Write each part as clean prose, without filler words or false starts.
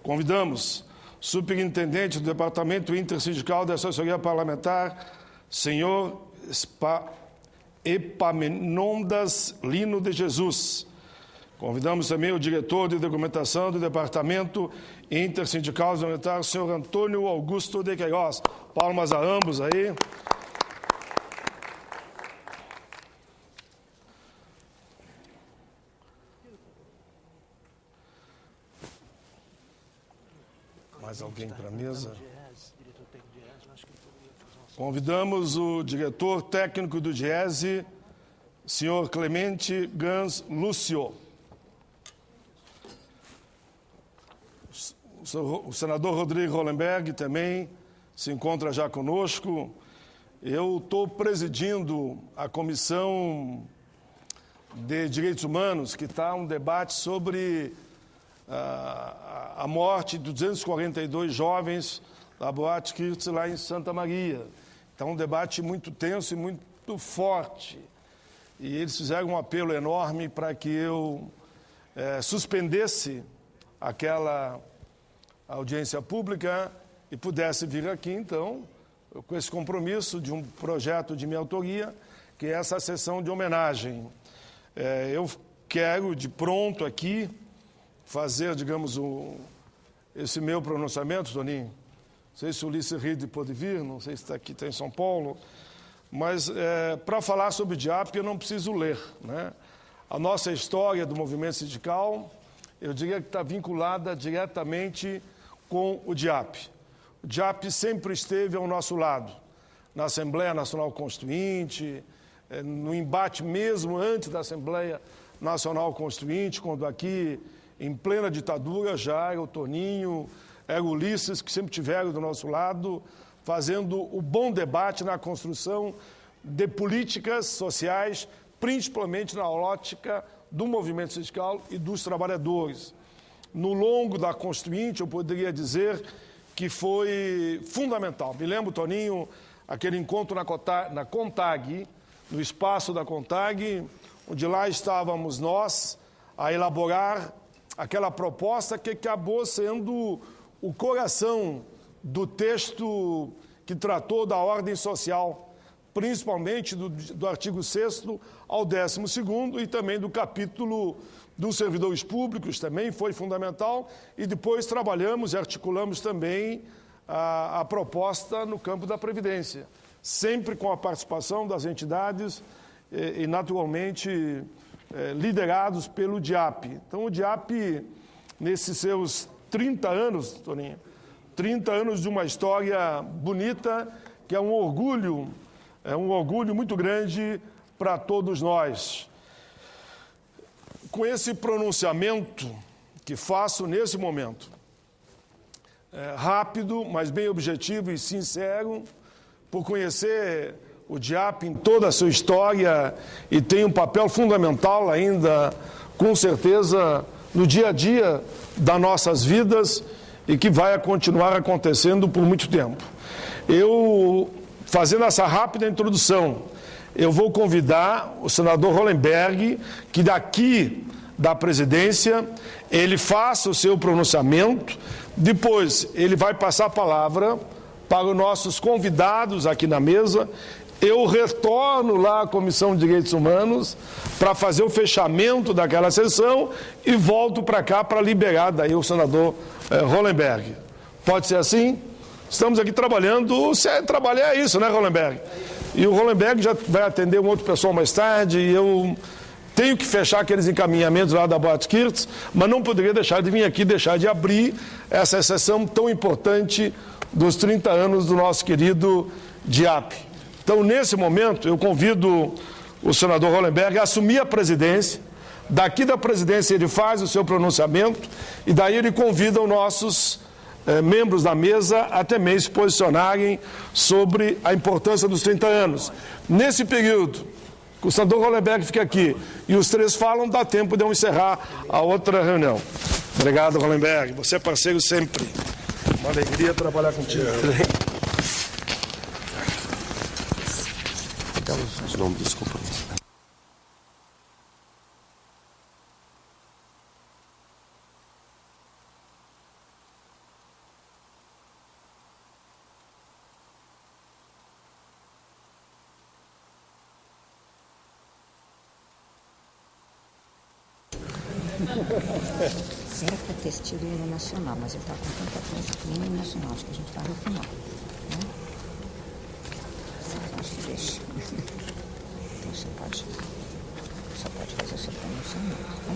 Convidamos o superintendente do Departamento Intersindical da Assessoria Parlamentar, senhor Epaminondas Lino de Jesus. Convidamos também o diretor de documentação do Departamento Intersindical Parlamentar, senhor Antônio Augusto de Queiroz. Palmas a ambos aí. Mais alguém para a mesa? Convidamos o diretor técnico do DIESE, senhor Clemente Gans Lúcio. O senador Rodrigo Hollenberg também se encontra já conosco. Eu estou presidindo a Comissão de Direitos Humanos, que está um debate sobre a morte de 242 jovens da Boate Kirtz lá em Santa Maria. Então, um debate muito tenso e muito forte. E eles fizeram um apelo enorme para que eu suspendesse aquela audiência pública e pudesse vir aqui, então, com esse compromisso de um projeto de minha autoria, que é essa sessão de homenagem. Eu quero, de pronto aqui, fazer, digamos, esse meu pronunciamento, Toninho. Não sei se o Ulisses Ride pode vir, não sei se está aqui, está em São Paulo, mas para falar sobre o DIAP eu não preciso ler, né? A nossa história do movimento sindical, eu diria que está vinculada diretamente com o DIAP. O DIAP sempre esteve ao nosso lado, na Assembleia Nacional Constituinte, no embate mesmo antes da Assembleia Nacional Constituinte, quando aqui, em plena ditadura, já era o Toninho, era o Ulisses, que sempre estiveram do nosso lado, fazendo o bom debate na construção de políticas sociais, principalmente na ótica do movimento sindical e dos trabalhadores. No longo da Constituinte, eu poderia dizer que foi fundamental. Me lembro, Toninho, aquele encontro na CONTAG, no espaço da CONTAG, onde lá estávamos nós a elaborar aquela proposta que acabou sendo o coração do texto que tratou da ordem social, principalmente do artigo 6º ao 12º e também do capítulo dos servidores públicos, também foi fundamental, e depois trabalhamos e articulamos também a proposta no campo da Previdência, sempre com a participação das entidades e naturalmente, liderados pelo DIAP. Então, o DIAP, nesses seus 30 anos, Toninho, 30 anos de uma história bonita, que é um orgulho muito grande para todos nós. Com esse pronunciamento que faço nesse momento, rápido, mas bem objetivo e sincero, por conhecer o DIAP em toda a sua história e tem um papel fundamental ainda, com certeza, no dia a dia das nossas vidas e que vai continuar acontecendo por muito tempo. Eu, fazendo essa rápida introdução, eu vou convidar o senador Hollenberg, que daqui da presidência, ele faça o seu pronunciamento, depois ele vai passar a palavra para os nossos convidados aqui na mesa. Eu retorno lá à Comissão de Direitos Humanos para fazer o fechamento daquela sessão e volto para cá para liberar daí o senador Hollenberg. Pode ser assim? Estamos aqui trabalhando, trabalhar é isso, né, Hollenberg? E o Hollenberg já vai atender um outro pessoal mais tarde, e eu tenho que fechar aqueles encaminhamentos lá da Boate Kirtz, mas não poderia deixar de vir aqui, deixar de abrir essa sessão tão importante dos 30 anos do nosso querido DIAP. Então, nesse momento, eu convido o senador Hollenberg a assumir a presidência. Daqui da presidência ele faz o seu pronunciamento e daí ele convida os nossos membros da mesa a também se posicionarem sobre a importância dos 30 anos. Nesse período, o senador Hollenberg fica aqui e os três falam, dá tempo de eu encerrar a outra reunião. Obrigado, Hollenberg. Você é parceiro sempre. Uma alegria trabalhar contigo. Desculpa. Era para ter tido o hino nacional, mas ele está com tanta pressa com o hino nacional, acho que a gente vai no final. Né? Acho que deixa. Então você só pode fazer o seu pronunciamento. Né?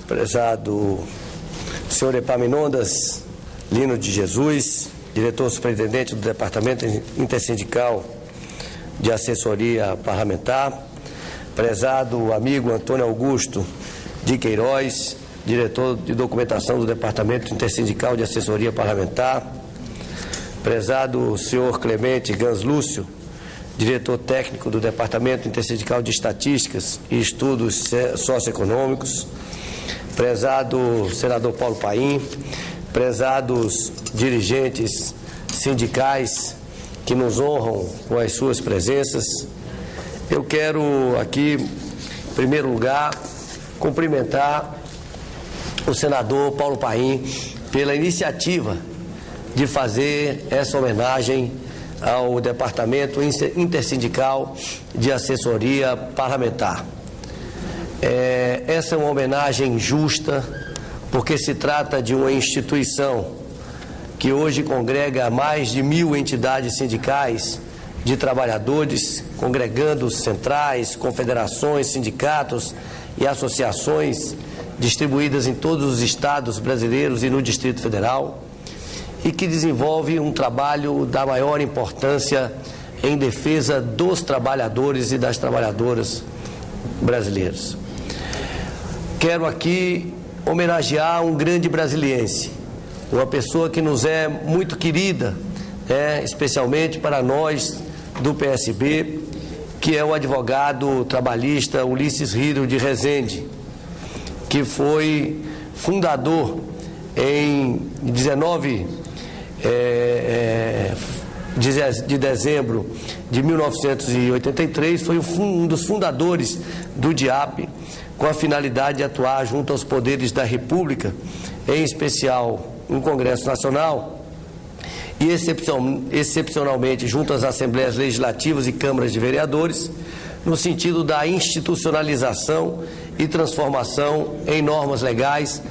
Prezado senhor Epaminondas Lino de Jesus, diretor superintendente do Departamento Intersindical de Assessoria Parlamentar, prezado amigo Antônio Augusto de Queiroz, diretor de documentação do Departamento Intersindical de Assessoria Parlamentar, prezado senhor Clemente Gans Lúcio, diretor técnico do Departamento Intersindical de Estatísticas e Estudos Socioeconômicos, prezado senador Paulo Paim, prezados dirigentes sindicais que nos honram com as suas presenças. Eu quero aqui, em primeiro lugar, cumprimentar o senador Paulo Paim pela iniciativa de fazer essa homenagem ao Departamento Intersindical de Assessoria Parlamentar. Essa é uma homenagem justa, porque se trata de uma instituição que hoje congrega mais de 1.000 entidades sindicais de trabalhadores, congregando centrais, confederações, sindicatos e associações distribuídas em todos os estados brasileiros e no Distrito Federal, e que desenvolve um trabalho da maior importância em defesa dos trabalhadores e das trabalhadoras brasileiros. Quero aqui homenagear um grande brasiliense, uma pessoa que nos é muito querida, especialmente para nós do PSB, que é o advogado trabalhista Ulisses Riedel de Rezende, que foi fundador em 19 de dezembro de 1983, foi um dos fundadores do DIAP, com a finalidade de atuar junto aos poderes da República, em especial no Congresso Nacional e excepcionalmente junto às Assembleias Legislativas e Câmaras de Vereadores, no sentido da institucionalização e transformação em normas legais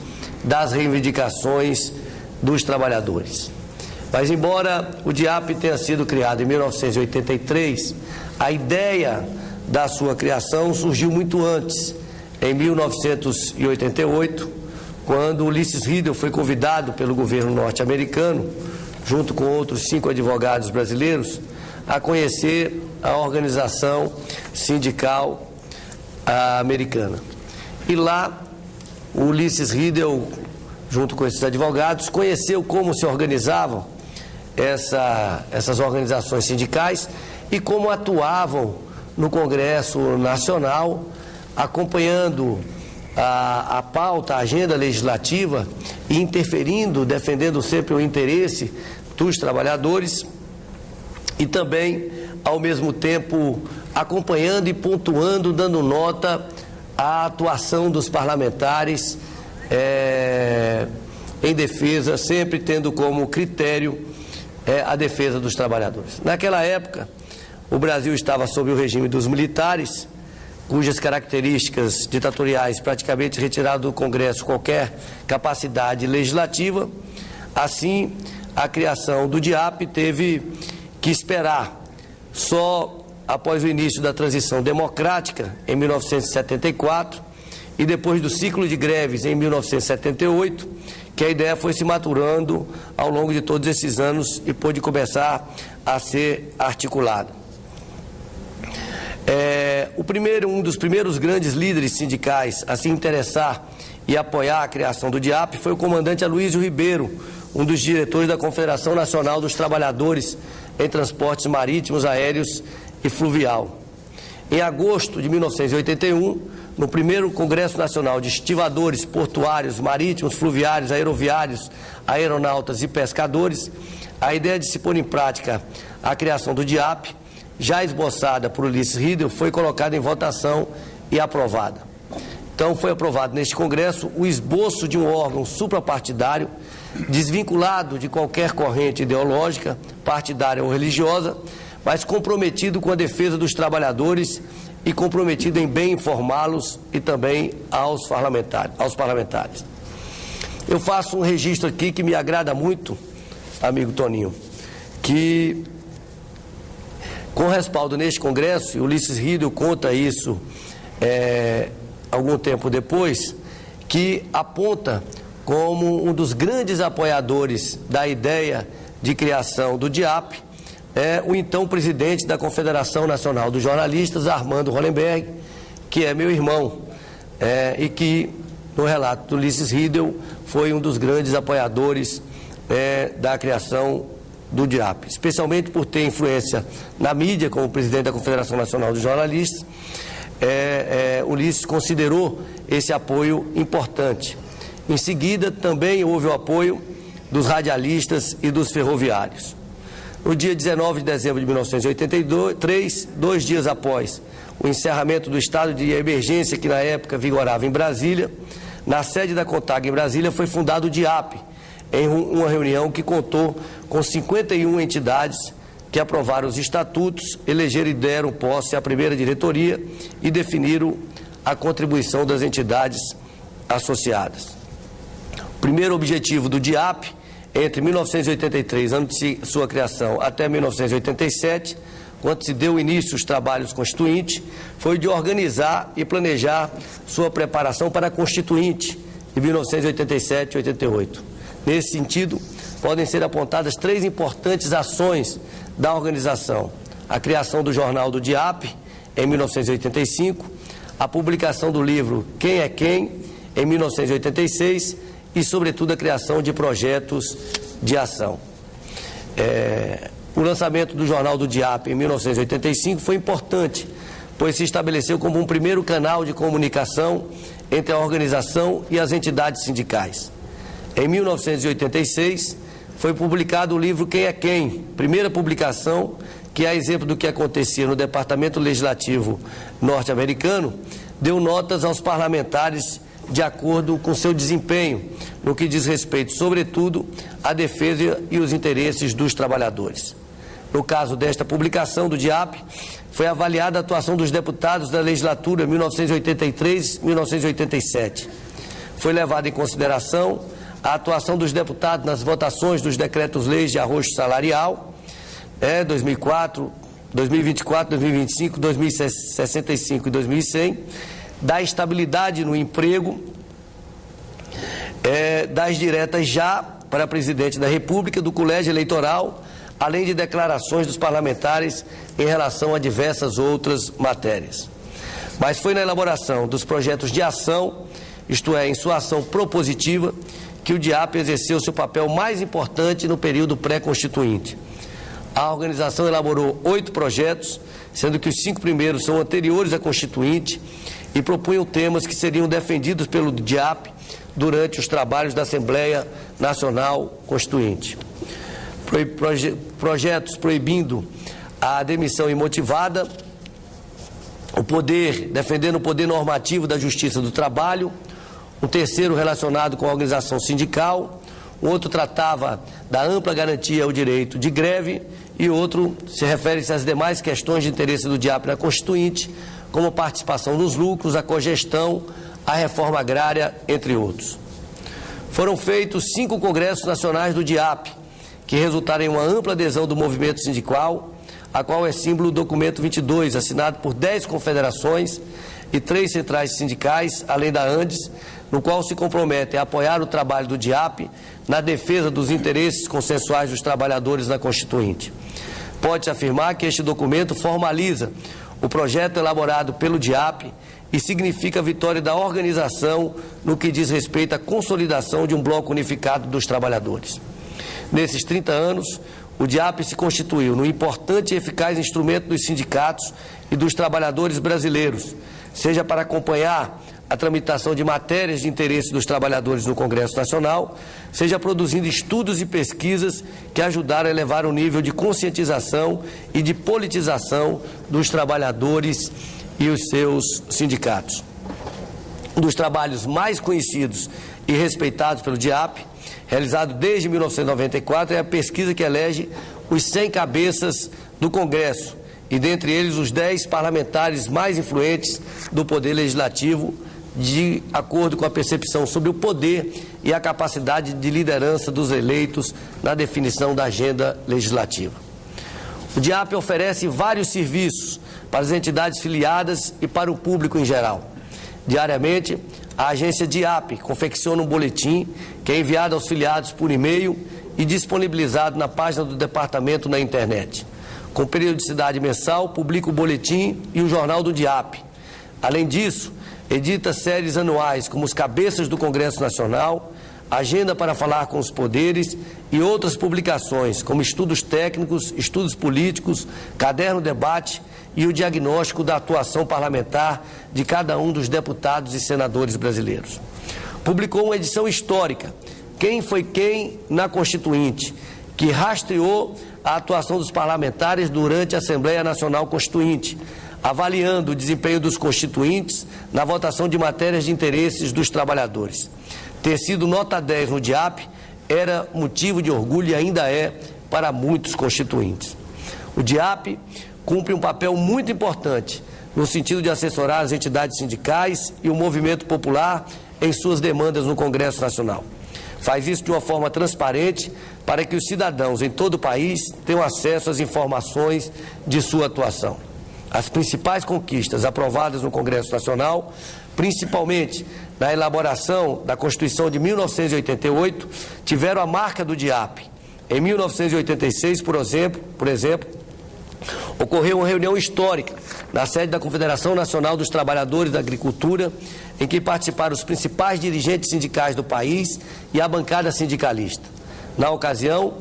das reivindicações dos trabalhadores. Mas, embora o DIAP tenha sido criado em 1983, a ideia da sua criação surgiu muito antes, em 1988, quando Ulisses Riedel foi convidado pelo governo norte-americano, junto com outros 5 advogados brasileiros, a conhecer a organização sindical americana. E lá, o Ulisses Riedel, junto com esses advogados, conheceu como se organizavam essas organizações sindicais e como atuavam no Congresso Nacional, acompanhando a pauta, a agenda legislativa e interferindo, defendendo sempre o interesse dos trabalhadores e também, ao mesmo tempo, acompanhando e pontuando, dando nota à atuação dos parlamentares em defesa, sempre tendo como critério a defesa dos trabalhadores. Naquela época, o Brasil estava sob o regime dos militares, cujas características ditatoriais praticamente retiraram do Congresso qualquer capacidade legislativa. Assim, a criação do DIAP teve que esperar só após o início da transição democrática, em 1974, e depois do ciclo de greves, em 1978, que a ideia foi se maturando ao longo de todos esses anos e pôde começar a ser articulada. Um dos primeiros grandes líderes sindicais a se interessar e apoiar a criação do DIAP foi o comandante Aloysio Ribeiro, um dos diretores da Confederação Nacional dos Trabalhadores em Transportes Marítimos, Aéreos e Fluvial. Em agosto de 1981, no primeiro Congresso Nacional de Estivadores, Portuários, Marítimos, Fluviários, Aeroviários, Aeronautas e Pescadores, a ideia de se pôr em prática a criação do DIAP, já esboçada por Ulisses Riedel, foi colocada em votação e aprovada. Então, foi aprovado neste Congresso o esboço de um órgão suprapartidário, desvinculado de qualquer corrente ideológica, partidária ou religiosa, mas comprometido com a defesa dos trabalhadores e comprometido em bem informá-los e também aos parlamentares. Eu faço um registro aqui que me agrada muito, amigo Toninho, que com respaldo neste Congresso, e Ulisses Riedel conta isso algum tempo depois, que aponta como um dos grandes apoiadores da ideia de criação do DIAP, o então presidente da Confederação Nacional dos Jornalistas, Armando Hollenberg, que é meu irmão, e que, no relato do Ulisses Riedel, foi um dos grandes apoiadores da criação do DIAP, especialmente por ter influência na mídia, como presidente da Confederação Nacional dos Jornalistas. Ulisses considerou esse apoio importante. Em seguida, também houve o apoio dos radialistas e dos ferroviários. No dia 19 de dezembro de 1983, 2 dias após o encerramento do estado de emergência que na época vigorava em Brasília, na sede da CONTAG em Brasília foi fundado o DIAP, em uma reunião que contou com 51 entidades que aprovaram os estatutos, elegeram e deram posse à primeira diretoria e definiram a contribuição das entidades associadas. O primeiro objetivo do DIAP, entre 1983, ano de sua criação, até 1987, quando se deu início aos trabalhos constituintes, foi de organizar e planejar sua preparação para a Constituinte de 1987 e 88. Nesse sentido, podem ser apontadas 3 importantes ações da organização: a criação do Jornal do DIAP, em 1985, a publicação do livro Quem é Quem, em 1986, e, sobretudo, a criação de projetos de ação. O lançamento do Jornal do DIAP em 1985 foi importante, pois se estabeleceu como um primeiro canal de comunicação entre a organização e as entidades sindicais. Em 1986, foi publicado o livro Quem é Quem, primeira publicação que, a exemplo do que acontecia no Departamento Legislativo norte-americano, deu notas aos parlamentares de acordo com seu desempenho, no que diz respeito, sobretudo, à defesa e os interesses dos trabalhadores. No caso desta publicação do DIAP, foi avaliada a atuação dos deputados da legislatura 1983-1987. Foi levada em consideração a atuação dos deputados nas votações dos decretos-leis de arrocho salarial, 2004, 2024, 2025, 2065 e 2100, da estabilidade no emprego, das diretas já para presidente da República, do colégio eleitoral, além de declarações dos parlamentares em relação a diversas outras matérias. Mas foi na elaboração dos projetos de ação, isto é, em sua ação propositiva, que o DIAP exerceu seu papel mais importante no período pré-constituinte. A organização elaborou 8 projetos, sendo que os 5 primeiros são anteriores à Constituinte e propunham temas que seriam defendidos pelo DIAP durante os trabalhos da Assembleia Nacional Constituinte. Projetos proibindo a demissão imotivada, defendendo o poder normativo da Justiça do Trabalho, um terceiro relacionado com a organização sindical, o outro tratava da ampla garantia ao direito de greve e outro se refere-se às demais questões de interesse do DIAP na Constituinte, como a participação nos lucros, a cogestão, a reforma agrária, entre outros. Foram feitos 5 congressos nacionais do DIAP, que resultaram em uma ampla adesão do movimento sindical, a qual é símbolo o documento 22, assinado por 10 confederações e 3 centrais sindicais, além da Andes, no qual se compromete a apoiar o trabalho do DIAP na defesa dos interesses consensuais dos trabalhadores na Constituinte. Pode-se afirmar que este documento formaliza o projeto elaborado pelo DIAP e significa a vitória da organização no que diz respeito à consolidação de um bloco unificado dos trabalhadores. Nesses 30 anos, o DIAP se constituiu num importante e eficaz instrumento dos sindicatos e dos trabalhadores brasileiros, seja para acompanhar a tramitação de matérias de interesse dos trabalhadores no Congresso Nacional, seja produzindo estudos e pesquisas que ajudaram a elevar o nível de conscientização e de politização dos trabalhadores e os seus sindicatos. Um dos trabalhos mais conhecidos e respeitados pelo DIAP, realizado desde 1994, é a pesquisa que elege os 100 cabeças do Congresso e, dentre eles, os 10 parlamentares mais influentes do Poder Legislativo, de acordo com a percepção sobre o poder e a capacidade de liderança dos eleitos na definição da agenda legislativa. O DIAP oferece vários serviços para as entidades filiadas e para o público em geral. Diariamente, a agência DIAP confecciona um boletim que é enviado aos filiados por e-mail e disponibilizado na página do departamento na internet. Com periodicidade mensal, publica o boletim e o jornal do DIAP. Além disso, edita séries anuais como os Cabeças do Congresso Nacional, Agenda para Falar com os Poderes e outras publicações, como estudos técnicos, estudos políticos, caderno debate e o diagnóstico da atuação parlamentar de cada um dos deputados e senadores brasileiros. Publicou uma edição histórica, Quem Foi Quem na Constituinte, que rastreou a atuação dos parlamentares durante a Assembleia Nacional Constituinte, avaliando o desempenho dos constituintes na votação de matérias de interesses dos trabalhadores. Ter sido nota 10 no DIAP era motivo de orgulho e ainda é para muitos constituintes. O DIAP cumpre um papel muito importante no sentido de assessorar as entidades sindicais e o movimento popular em suas demandas no Congresso Nacional. Faz isso de uma forma transparente para que os cidadãos em todo o país tenham acesso às informações de sua atuação. As principais conquistas aprovadas no Congresso Nacional, principalmente na elaboração da Constituição de 1988, tiveram a marca do DIAP. Em 1986, por exemplo, ocorreu uma reunião histórica na sede da Confederação Nacional dos Trabalhadores da Agricultura, em que participaram os principais dirigentes sindicais do país e a bancada sindicalista. Na ocasião,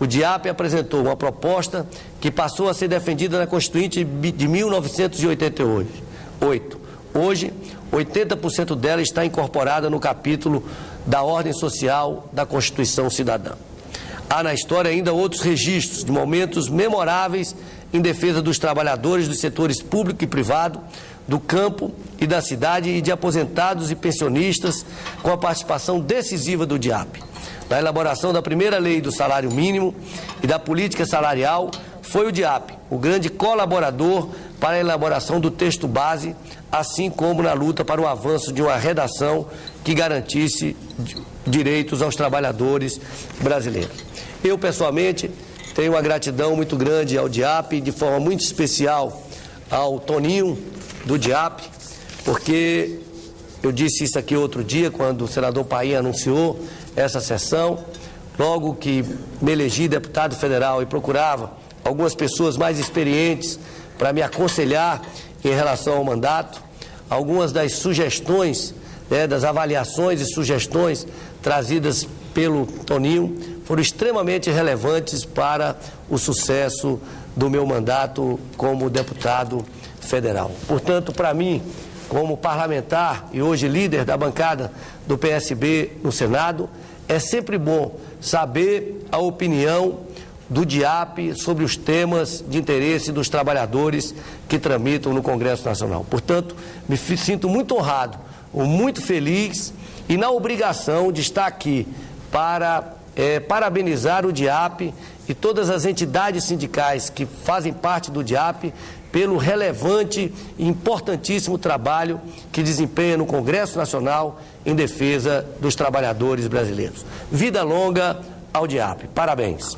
o DIAP apresentou uma proposta que passou a ser defendida na Constituinte de 1988. Hoje, 80% dela está incorporada no capítulo da Ordem Social da Constituição Cidadã. Há na história ainda outros registros de momentos memoráveis em defesa dos trabalhadores dos setores público e privado, do campo e da cidade e de aposentados e pensionistas, com a participação decisiva do DIAP. Na elaboração da primeira lei do salário mínimo e da política salarial, foi o DIAP o grande colaborador para a elaboração do texto base, assim como na luta para o avanço de uma redação que garantisse direitos aos trabalhadores brasileiros. Eu, pessoalmente, tenho uma gratidão muito grande ao DIAP, de forma muito especial ao Toninho do DIAP, porque eu disse isso aqui outro dia, quando o senador Paim anunciou essa sessão, logo que me elegi deputado federal e procurava algumas pessoas mais experientes para me aconselhar em relação ao mandato, algumas das sugestões, das avaliações e sugestões trazidas pelo Toninho foram extremamente relevantes para o sucesso do meu mandato como deputado federal. Portanto, para mim, como parlamentar e hoje líder da bancada do PSB no Senado, é sempre bom saber a opinião do DIAP sobre os temas de interesse dos trabalhadores que tramitam no Congresso Nacional. Portanto, me sinto muito honrado, muito feliz e na obrigação de estar aqui para parabenizar o DIAP e todas as entidades sindicais que fazem parte do DIAP pelo relevante e importantíssimo trabalho que desempenha no Congresso Nacional em defesa dos trabalhadores brasileiros. Vida longa ao DIAP. Parabéns.